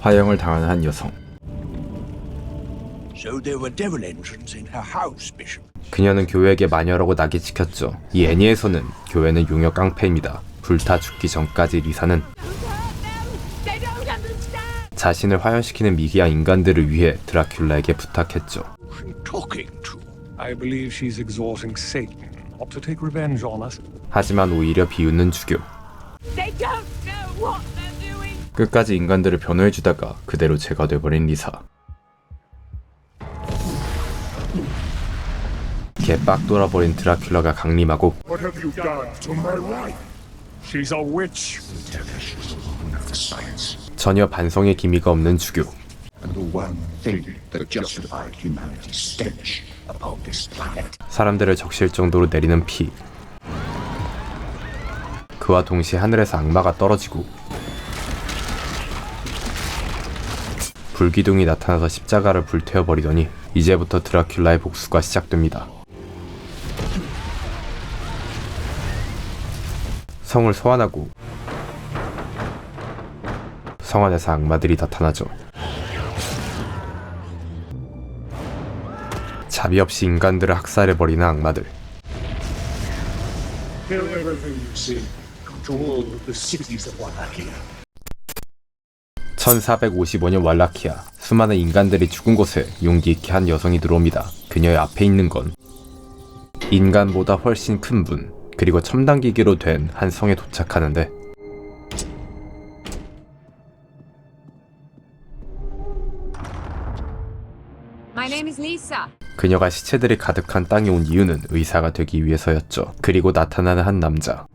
화형을 당하는 한 여성. So there were devil entrants in her house, Bishop. 그녀는 교회에게 마녀라고 낙이 찍혔죠. 이 애니에서는 교회는 용역 깡패입니다. 불타 죽기 전까지 리사는 자신을 화형시키는 미개한 인간들을 위해 드라큘라에게 부탁했죠. Talking to. I believe she's exhorting Satan not to take revenge on us. 하지만 오히려 비웃는 주교. They don't know what they're doing. 끝까지 인간들을 변호해주다가 그대로 제거돼버린 리사. 개빡 돌아버린 드라큘라가 강림하고 What have you done to my wife? She's a witch. 전혀 반성의 기미가 없는 주교. And the one thing that justified humanity's stench upon this planet. 사람들을 적실 정도로 내리는 피. 그와 동시에 하늘에서 악마가 떨어지고 불기둥이 나타나서 십자가를 불태워버리더니 이제부터 드라큘라의 복수가 시작됩니다. 성을 소환하고 성 안에서 악마들이 나타나죠. 자비 없이 인간들을 학살해버리는 악마들. Kill everything you see. Control the cities of Wallachia. 1455년 왈라키아. 수많은 인간들이 죽은 곳에 용기 있게 한 여성이 들어옵니다. 그녀의 앞에 있는 건 인간보다 훨씬 큰 분, 그리고 첨단 기기로 된 한 성에 도착하는데 My name is Lisa. 그녀가 시체들이 가득한 땅에 온 이유는 의사가 되기 위해서였죠. 그리고 나타나는 한 남자.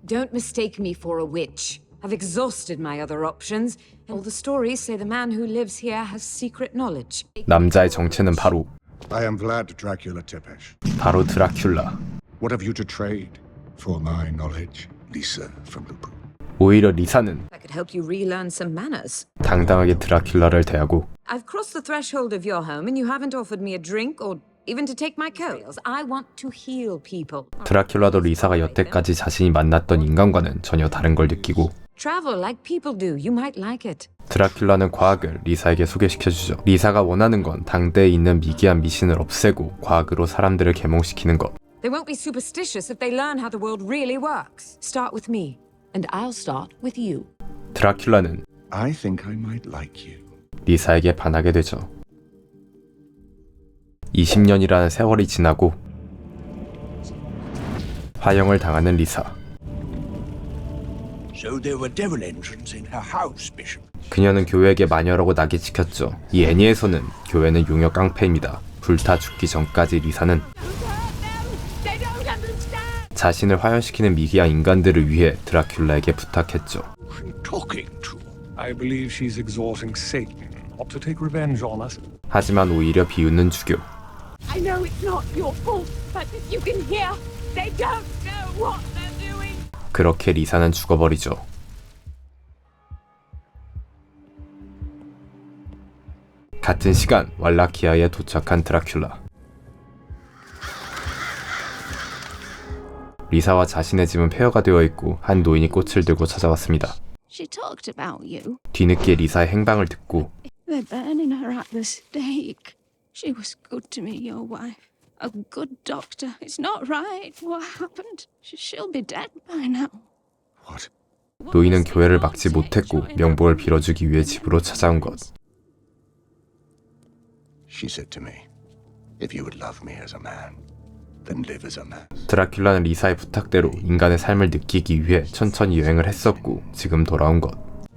Don't mistake me for a witch. I've exhausted my other options. All the stories say the man who lives here has secret knowledge. 남자의 정체는 바로 I am Vlad Dracula Tepesh. 드라큘라. What have you to trade for my knowledge, Lisa from Lupu? 오히려 리사는 I could help you relearn some manners. 당당하게 드라큘라를 대하고 I've crossed the threshold of your home and you haven't offered me a drink or even to take my coat. I want to heal people. 드라큘라도 리사가 여태까지 자신이 만났던 인간과는 전혀 다른 걸 느끼고 Travel like people do. You might like it. 드라큘라는 과학을 리사에게 소개시켜주죠. 리사가 원하는 건 당대에 있는 미개한 미신을 없애고 과학으로 사람들을 계몽시키는 것. They won't be superstitious if they learn how the world really works. Start with me, and I'll start with you. 드라큘라는 I think I might like you. 리사에게 반하게 되죠. 20년이라는 세월이 지나고 화형을 당하는 리사. So there were devil entrants in her house, Bishop. 그녀는 교회에게 마녀라고 낙이 찍혔죠. 이 애니에서는 교회는 용역 깡패입니다. 불타 죽기 전까지 리사는 They don't understand. 자신을 화형시키는 미개한 인간들을 위해 드라큘라에게 부탁했죠. Talking to. I believe she's exhorting Satan not to take revenge on us. 하지만 오히려 비웃는 주교. I know it's not your fault, but if you can hear, they don't know what they're doing. 그렇게 리사는 죽어버리죠. 같은 시간 왈라키아에 도착한 드라큘라. 리사와 자신의 집은 폐허가 되어 있고 한 노인이 꽃을 들고 찾아왔습니다. She talked about you. 뒤늦게 리사의 행방을 듣고 They're burning her at the stake. She was good to me, your wife. A good doctor. It's not right. What happened? She'll be dead by now. What? 노인은 교회를 막지 못했고 명복을 빌어주기 위해 집으로 찾아온 것. She said to me, if you would love me as a man, then live as a man. 드라큘라는 리사의 부탁대로 인간의 삶을 느끼기 위해 천천히 여행을 했었고 지금 돌아온 것.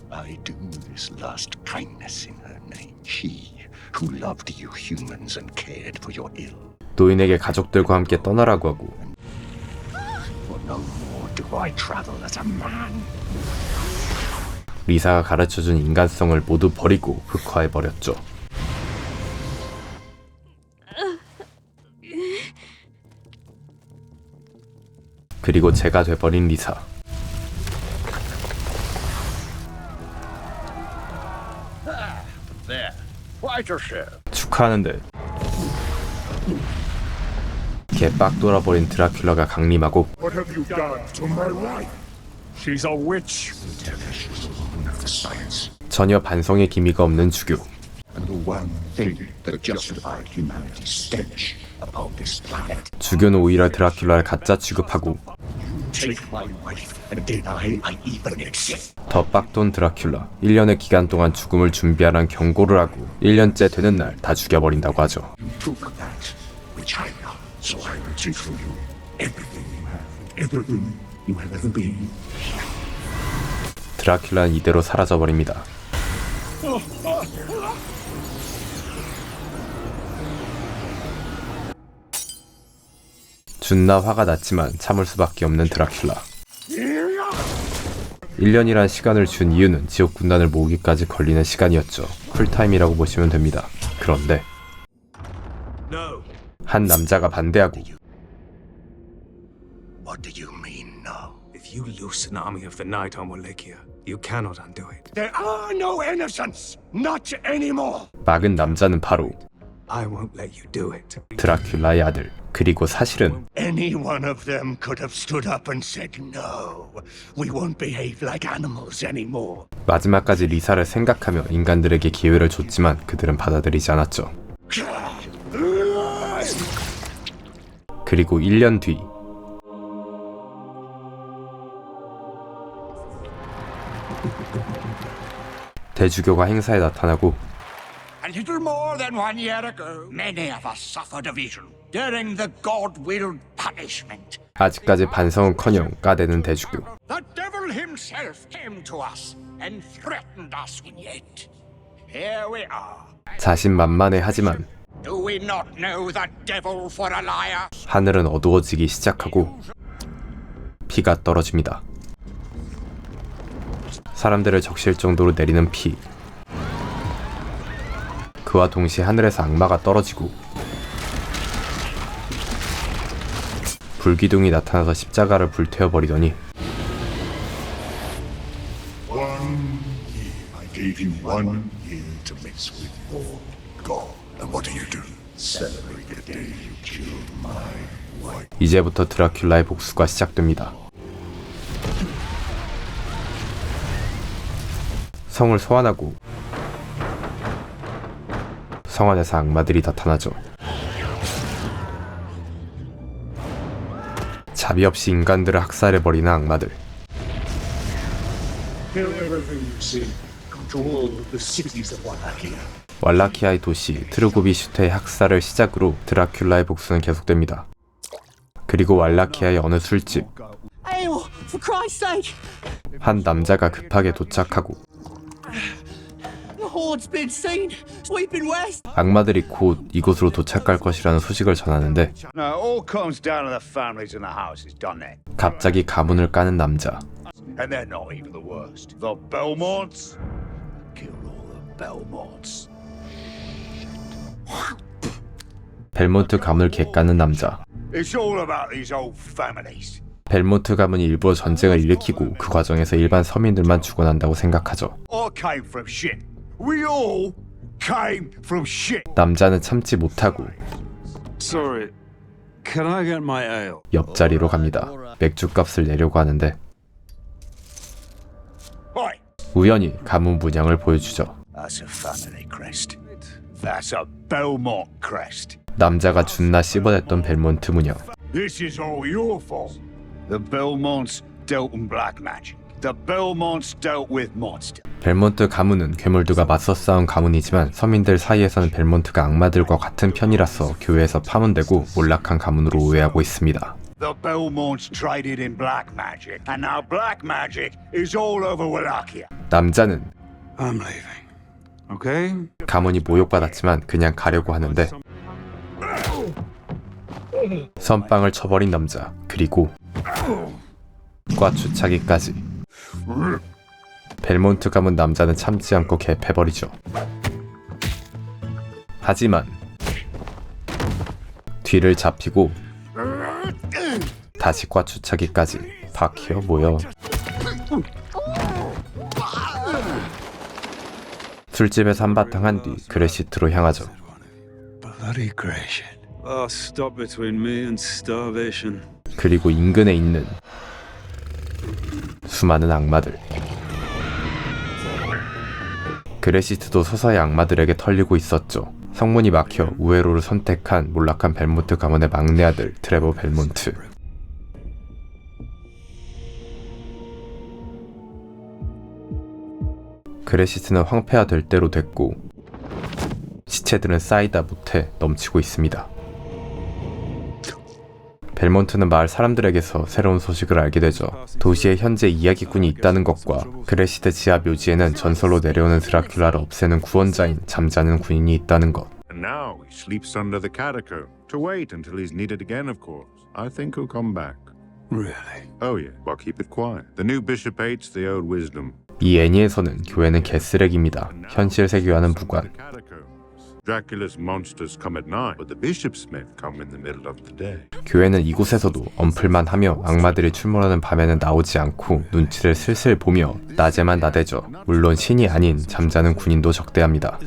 I do this last kindness in her name. She who loved you humans and cared for your ill. 노인에게 가족들과 함께 떠나라고 하고 For no more do I travel as a man. 리사가 가르쳐준 인간성을 모두 버리고 흑화해버렸죠. 그리고 제가 돼버린 리사. 축하하는데 개빡 돌아버린 드라큘라가 강림하고 What have you done to my wife? She's a witch. 전혀 반성의 기미가 없는 주교. And the one thing that justified humanity's stench upon this planet. 주교는 오히려 드라큘라를 가짜 취급하고 Take my wife and deny I even exist. 더 빡돈 드라큘라 1년의 기간 동안 죽음을 준비하라는 경고를 하고 1년째 되는 날 다 죽여버린다고 하죠. You took that which I love, so I will take from you everything you have, everything you have ever been. 드라큘라는 이대로 사라져버립니다. 존나 화가 났지만 참을 수밖에 없는 드라큘라. 1년이란 시간을 준 이유는 지옥 군단을 모으기까지 걸리는 시간이었죠. 풀타임이라고 보시면 됩니다. 그런데 한 남자가 반대하고 What do you mean, no? If you loose an army of the night on Wallachia, you cannot undo it. There are no innocents, not anymore. 막은 남자는 바로 I won't let you do it. 드라큘라의 아들. 그리고 사실은 Any one of them could have stood up and said, no, we won't behave like animals anymore. 마지막까지 리사를 생각하며 인간들에게 기회를 줬지만 그들은 받아들이지 않았죠. 그리고 1년 뒤 대주교가 행사에 나타나고 A little more than 1 year ago, many of us suffered a vision during the God-willed punishment. 아직까지 반성은커녕 까대는 대주교. The devil himself came to us and threatened us, and yet here we are. 자신만만해하지만 Do we not know the devil for a liar? 하늘은 어두워지기 시작하고 피가 떨어집니다. 사람들을 적실 정도로 내리는 피. 그와 동시에 하늘에서 악마가 떨어지고 불기둥이 나타나서 십자가를 불태워버리더니 I gave you 1 year to mess with your God. And what do? Celebrate the day you killed my wife. 이제부터 드라큘라의 복수가 시작됩니다. 성을 소환하고 성 안에서 악마들이 나타나죠. 자비 없이 인간들을 학살해버리는 악마들. Kill everything you see. Control the cities of Wallachia. 왈라키아의 도시 트르고비슈테의 학살을 시작으로 드라큘라의 복수는 계속됩니다. 그리고 왈라키아의 어느 술집. Ale, for Christ's sake! 한 남자가 급하게 도착하고 The horde's been seen, sweeping west. 악마들이 곧 이곳으로 도착할 것이라는 소식을 전하는데 No, it all comes down to the families and the houses, doesn't it? 갑자기 가문을 까는 남자. And they're not even the worst. The Belmonts? Kill all the Belmonts. 벨몬트 가문을 개까는 남자. It's all about these old families. 벨몬트 가문이 일부러 전쟁을 일으키고 그 과정에서 일반 서민들만 죽어난다고 생각하죠. I came from shit. We all came from shit. 남자는 참지 못하고 Sorry, can I get my ale? 옆자리로 갑니다. 맥주값을 내려고 하는데 Oi, 우연히 가문 문양을 보여주죠. that's a family crest. That's a Belmont crest. 남자가 준나 씹어댔던 벨몬트 문양. This is all your fault. The Belmonts dealt in black magic. The Belmonts dealt with monsters. 벨몬트 가문은 괴물들과 맞서 싸운 가문이지만 서민들 사이에서는 벨몬트가 악마들과 같은 편이라서 교회에서 파문되고 몰락한 가문으로 오해하고 있습니다. The Belmonts traded in black magic, and now black magic is all over Wallachia. 남자는 I'm leaving. Okay? 가문이 모욕받았지만 그냥 가려고 하는데 선빵을 쳐버린 남자. 그리고 꽈추차기까지. 벨몬트 가문 남자는 참지 않고 개패버리죠. 하지만 뒤를 잡히고 다시 꽈추차기까지. 박혀 뭐여. 술집에서 한바탕 한 뒤 그레시트로 향하죠. Bloody Gratian. Oh, stop between me and starvation. 그리고 인근에 있는 수많은 악마들. 그레시트도 서서히 악마들에게 털리고 있었죠. 성문이 막혀 우회로를 선택한 몰락한 벨몬트 가문의 막내 아들 트레버 벨몬트. 그레시트는 황폐화 될 대로 됐고 시체들은 쌓이다 못해 넘치고 있습니다. 벨몬트는 마을 사람들에게서 새로운 소식을 알게 되죠. 도시에 현재 이야기꾼이 있다는 것과 그레시트 지하 묘지에는 전설로 내려오는 드라큘라를 없애는 구원자인 잠자는 군인이 있다는 것. And now he sleeps under the catacomb to wait until he's needed again, of course. I think he'll come back. Really? Oh yeah, well keep it quiet. The new bishop hates the old wisdom. 이 애니에서는 교회는 개쓰레기입니다. 현실 세계와는 무관. Dracula's monsters come at night, but the bishop's men come in the middle of the day. 교회는 이곳에서도 엄플만 하며 악마들이 출몰하는 밤에는 나오지 않고 눈치를 슬슬 보며 낮에만 나대죠. 물론 신이 아닌 잠자는 군인도 적대합니다.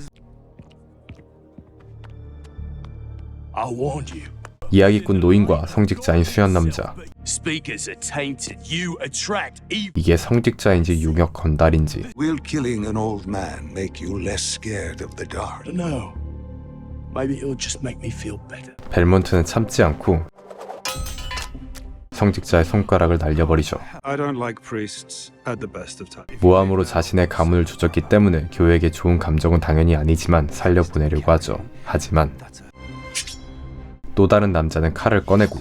I warned you. 이야기꾼 노인과 성직자인 수연 남자. Speakers are tainted. You attract evil. 이게 성직자인지 용역 건달인지. Will killing an old man make you less scared of the dark? No. Maybe it'll just make me feel better. 벨몬트는 참지 않고 성직자의 손가락을 날려버리죠. I don't like priests at the best of times. 모함으로 자신의 가문을 조졌기 때문에 교회에게 좋은 감정은 당연히 아니지만 살려보내려고 하죠. 하지만 또 다른 남자는 칼을 꺼내고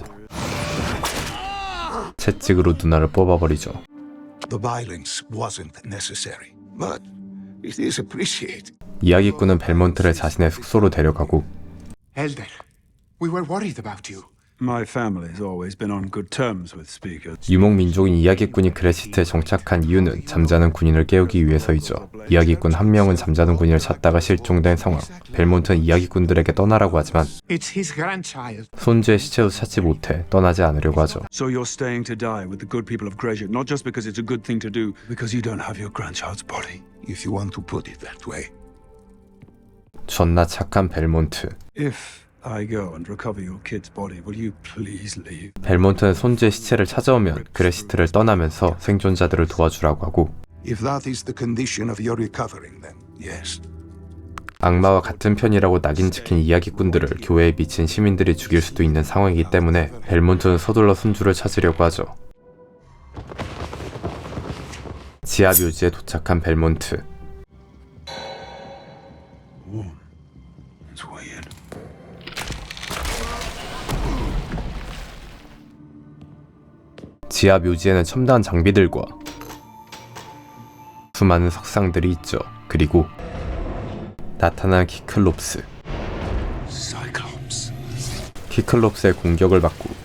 채찍으로 누나를 뽑아버리죠. The violence wasn't necessary, but it is appreciated. 이야기꾼은 벨몬트를 자신의 숙소로 데려가고 Elder, we were worried about you. My family's always been on good terms with speakers. 유목민족인 이야기꾼이 그레시트에 정착한 이유는 잠자는 군인을 깨우기 위해서이죠. 이야기꾼 한 명은 잠자는 군인을 찾다가 실종된 상황. 벨몬트는 이야기꾼들에게 떠나라고 하지만 It's his grandchild. 손주의 시체도 찾지 못해 떠나지 않으려고 하죠. So you're staying to die with the good people of Gresham, not just because it's a good thing to do, because you don't have your grandchild's body. If you want to put it that way. 존나 착한 벨몬트. If I go and recover your kid's body, will you please leave? 벨몬트는 손주의 시체를 찾아오면 그레시트를 떠나면서 생존자들을 도와주라고 하고 If that is the condition of your recovering them, yes. 악마와 같은 편이라고 낙인 찍힌 이야기꾼들을 교회에 미친 시민들이 죽일 수도 있는 상황이기 때문에 벨몬트는 서둘러 손주를 찾으려고 하죠. 지하 묘지에 도착한 벨몬트. It's weird. 지하 묘지에는 첨단 장비들과 수많은 석상들이 있죠. 그리고 나타난 키클롭스. Cyclops. 키클롭스의 공격을 받고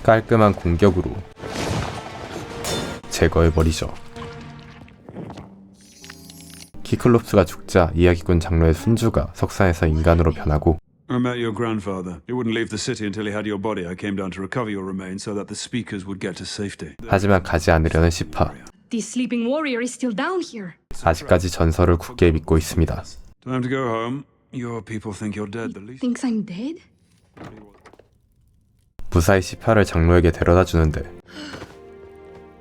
깔끔한 공격으로 제거해버리죠. 키클롭스가 죽자 이야기꾼 장로의 순주가 석상에서 인간으로 변하고 I met your grandfather. He wouldn't leave the city until he had your body. I came down to recover your remains so that the speakers would get to safety. 하지만 가지 않으려는 시파. The sleeping warrior is still down here. 아직까지 전설을 굳게 믿고 있습니다. Time to go home. Your people think you're dead. The least. Thinks I'm dead? 무사히 시파를 장로에게 데려다 주는데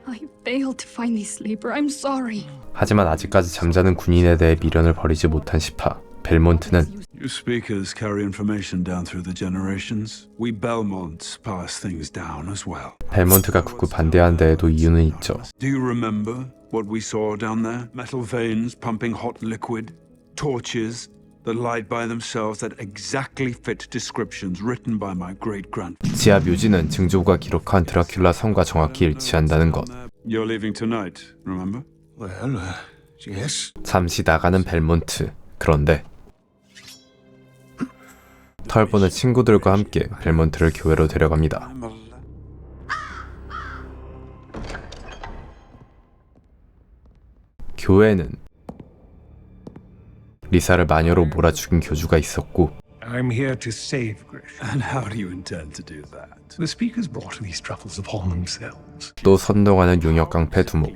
I failed to find the sleeper. I'm sorry. 하지만 아직까지 잠자는 군인에 대해 미련을 버리지 못한 시파. 벨몬트는 You speakers carry information down through the generations. We Belmonts pass things down as well. 벨몬트가 굳고 반대한 데에도 이유는 있죠. Do you remember what we saw down there? Metal veins pumping hot liquid, torches that lied by themselves that exactly fit descriptions written by my great-grandfather. 지하 묘지는 증조부가 기록한 드라큘라 성과 정확히 일치한다는 것. You're leaving tonight, remember? Well, yes. 잠시 나가는 벨몬트. 그런데 털보는 친구들과 함께 벨몬트를 교회로 데려갑니다. 교회에는 리사를 마녀로 몰아 죽인 교주가 있었고 I'm here to save Gresham. And how do you intend to do that? The speakers brought these troubles upon themselves. 또 선동하는 용역 깡패 두목.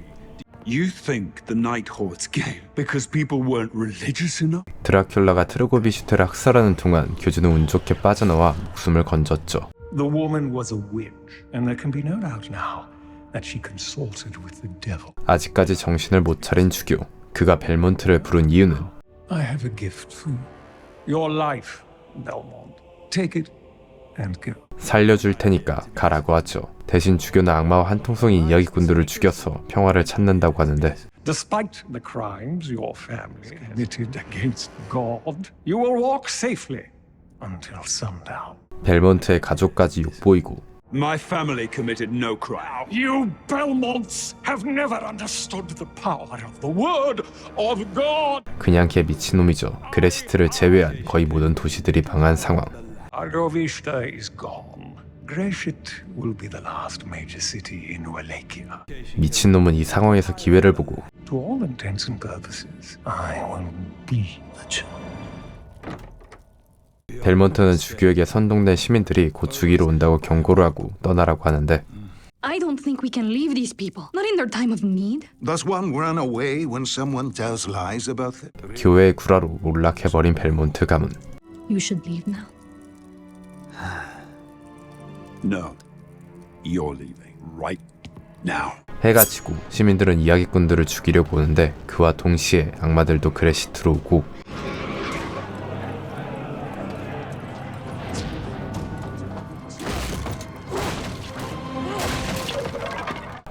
You think the Night Hordes came because people weren't religious enough? 드라큘라가 트르고비슈테를 학살하는 동안 교주는 운 좋게 빠져나와 목숨을 건졌죠. The woman was a witch, and there can be no doubt now that she consulted with the devil. 아직까지 정신을 못 차린 주교. 그가 벨몬트를 부른 이유는 I have a gift for you. Your life, Belmont. Take it and go. 살려줄 테니까 가라고 하죠. 대신 주교는 악마와 한통속인 이야기꾼들을 죽여서 평화를 찾는다고 하는데 Despite the crimes your family committed against God, you will walk safely until sundown. 벨몬트의 가족까지 욕보이고 My family committed no crime. You Belmonts have never understood the power of the word of God. 그냥 걔 미친놈이죠. 그레시트를 제외한 거의 모든 도시들이 방한 상황. Argovista is gone. Greshit will be the last major city in Wallachia. 미친놈은 이 상황에서 기회를 보고 To all intents and purposes, I will be the judge. 벨몬트는 주교에게 선동된 시민들이 곧 죽이러 온다고 경고를 하고 떠나라고 하는데 I don't think we can leave these people. Not in their time of need. Does one run away when someone tells lies about them? 교회의 구라로 몰락해버린 벨몬트 가문. You should leave now. No. You're leaving right now. 해가 지고 시민들은 이야기꾼들을 죽이려고 오는데 그와 동시에 악마들도 그레시트로 오고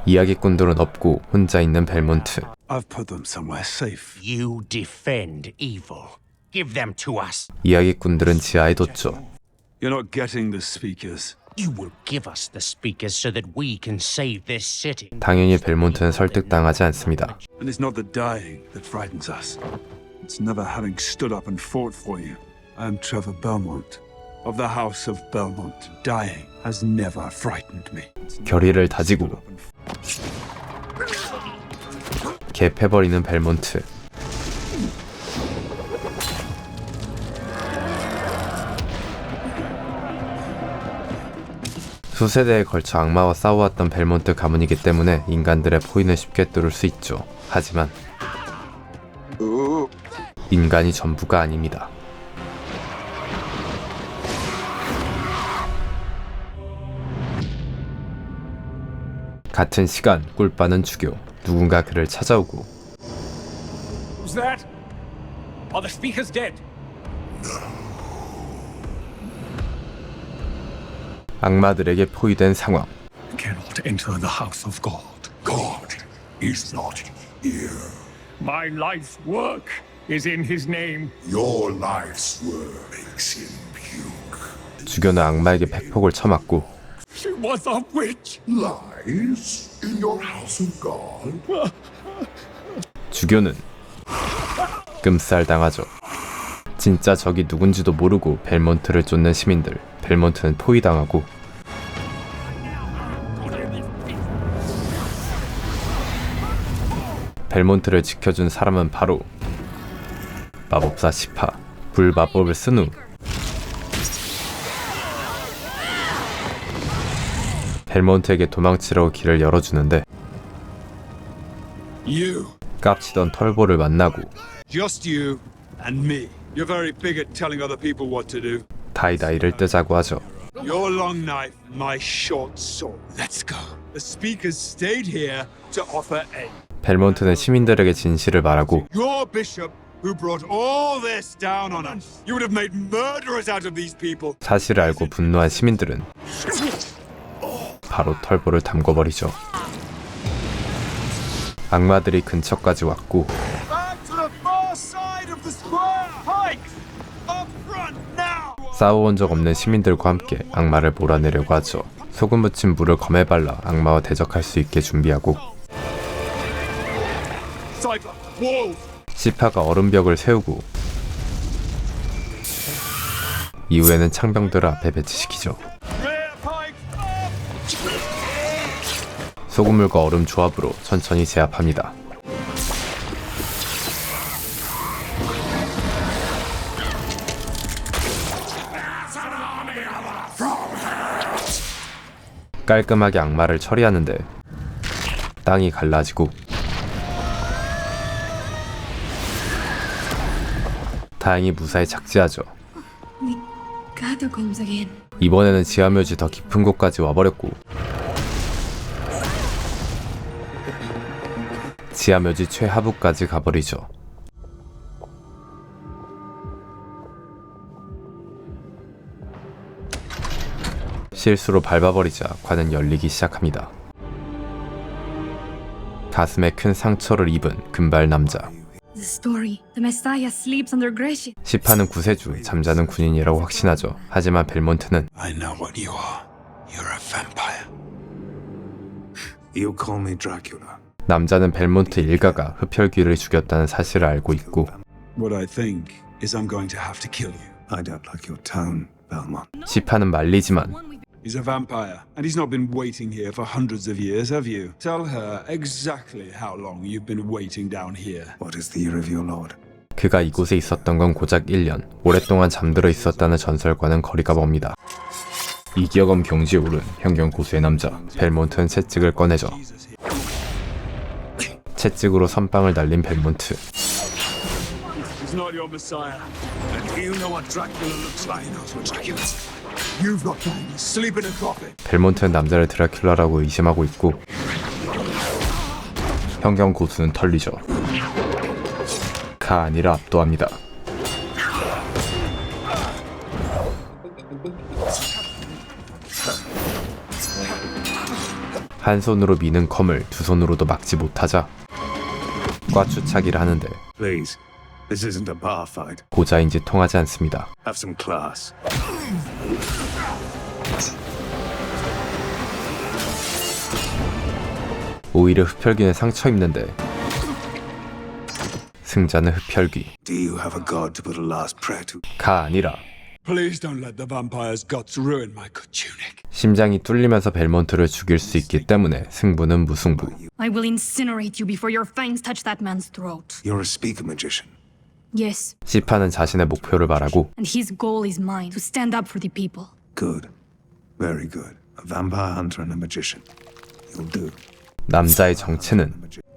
이야기꾼들은 없고 혼자 있는 벨몬트. I've put them somewhere safe. You defend evil. Give them to us. 이야기꾼들은 지하에 뒀죠. You're not getting the speakers. You will give us the speakers so that we can save this city. 당연히 벨몬트는 설득당하지 않습니다. And it's not the dying that frightens us. It's never having stood up and fought for you. I am Trevor Belmont, of the House of Belmont. Dying has never frightened me. 결의를 다지고 개패버리는 벨몬트. 수세대에 걸쳐 악마와 싸워왔던 벨몬트 가문이기 때문에 인간들의 포인을 쉽게 뚫을 수 있죠. 하지만 인간이 전부가 아닙니다. 같은 시간 꿀빠는 주교. 누군가 그를 찾아오고 Who's that? Are the speakers dead? 악마들에게 포위된 상황. Cannot enter the house of God. God is not here. My life's work is in his name. Your life's work makes him puke. 주교는 악마에게 팩폭을 쳐맞고 She was a witch. Lies in your house of God. 주교는 끔살 당하죠. 진짜 적이 누군지도 모르고 벨몬트를 쫓는 시민들. 벨몬트는 포위당하고 벨몬트를 지켜준 사람은 바로 마법사 시파. 불마법을 쓴 후 벨몬트에게 도망치려고 길을 열어주는데 You. 깝치던 털보를 만나고 Just you and me. You're very big at telling other people what to do. 다이다이를 뜨자고 하죠. Your long knife, my short sword. Let's go. The speakers stayed here to offer aid. 벨몬트는 시민들에게 진실을 말하고 Your bishop, who brought all this down on us. You would have made murderers out of these people. 사실을 알고 분노한 시민들은 바로 털보를 담궈버리죠. 악마들이 근처까지 왔고 Back to the far side of the square. Pikes up front now. 싸워온 적 없는 시민들과 함께 악마를 몰아내려고 하죠. 소금 묻힌 물을 검에 발라 악마와 대적할 수 있게 준비하고 Cyclops, wolves. 시파가 얼음벽을 세우고 이후에는 창병들을 앞에 배치시키죠. Rear pikes up. 소금물과 얼음 조합으로 천천히 제압합니다. 깔끔하게 악마를 처리하는데 땅이 갈라지고 다행히 무사히 착지하죠. We got catacombs again. 이번에는 지하묘지 더 깊은 곳까지 와버렸고 지하묘지 최하부까지 가버리죠. 실수로 밟아버리자 관은 열리기 시작합니다. 가슴에 큰 상처를 입은 금발 남자. The story. The Messiah sleeps under Grecian. 시파는 구세주, 잠자는 군인이라고 확신하죠. 하지만 벨몬트는 I know what you are. You're a vampire. You call me Dracula. 남자는 벨몬트 일가가 흡혈귀를 죽였다는 사실을 알고 있고 What I think is I'm going to have to kill you. I don't like your tone, Belmont. 시파는 말리지만 He's a vampire, and he's not been waiting here for hundreds of years, have you? Tell her exactly how long you've been waiting down here. What is the year of your lord? 그가 이곳에 있었던 건 고작 1년. 오랫동안 잠들어 있었다는 전설과는 거리가 멉니다. 이기어검 경지에 오른 현경 고수의 남자 벨몬트는 채찍을 꺼내죠. 채찍으로 선빵을 날린 벨몬트. He's not your messiah. And do you know what Dracula looks like? He knows what Dracula is. You've got to sleep in a coffin. 벨몬트는 남자를 드라큘라라고 의심하고 있고 현경 고수는 털리죠. 가 아니라 압도합니다. 한 손으로 미는 검을 두 손으로도 막지 못하자 꽈추차기를 하는데 Please, this isn't a bar fight. 고자인지 통하지 않습니다. Have some class. 오히려 흡혈귀는 상처 입는데 승자는 흡혈귀. Do you have a god to put a last prayer to? 가 아니라 Please don't let the vampire's guts ruin my good tunic. 심장이 뚫리면서 벨몬트를 죽일 수 있기 때문에 승부는 무승부. I will incinerate you before your fangs touch that man's throat. You're a speaker magician. Yes, 시파는 자신의 목표를 말하고 and his goal is mine, to stand up for the people. Good. Very good. A vampire hunter and a magician. You'll do. 남자의 정체는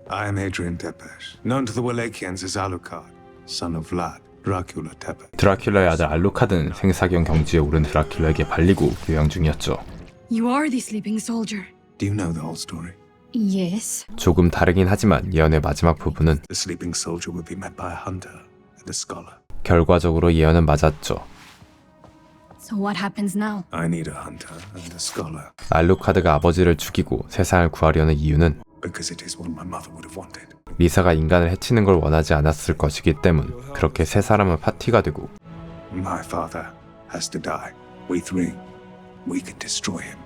I am Adrian Tepes, known to the Wallachians as Alucard, son of Vlad, Dracula Tepes. 드라큘라의 아들 알루카드는 생사경 경지에 오른 드라큘라에게 발리고 요양 중이었죠. You are the sleeping soldier. Do you know the whole story? Yes. 조금 다르긴 하지만 예언의 마지막 부분은 The sleeping soldier will be met by a hunter and a scholar. 결과적으로 예언은 맞았죠. So what happens now? I need a hunter and a scholar 알루카드가 아버지를 죽이고 세상을 구하려는 이유는 because it is what my mother would have wanted. 리사가 인간을 해치는 걸 원하지 않았을 것이기 때문. 그렇게 세 사람은 파티가 되고 My father has to die. We three, we can destroy him.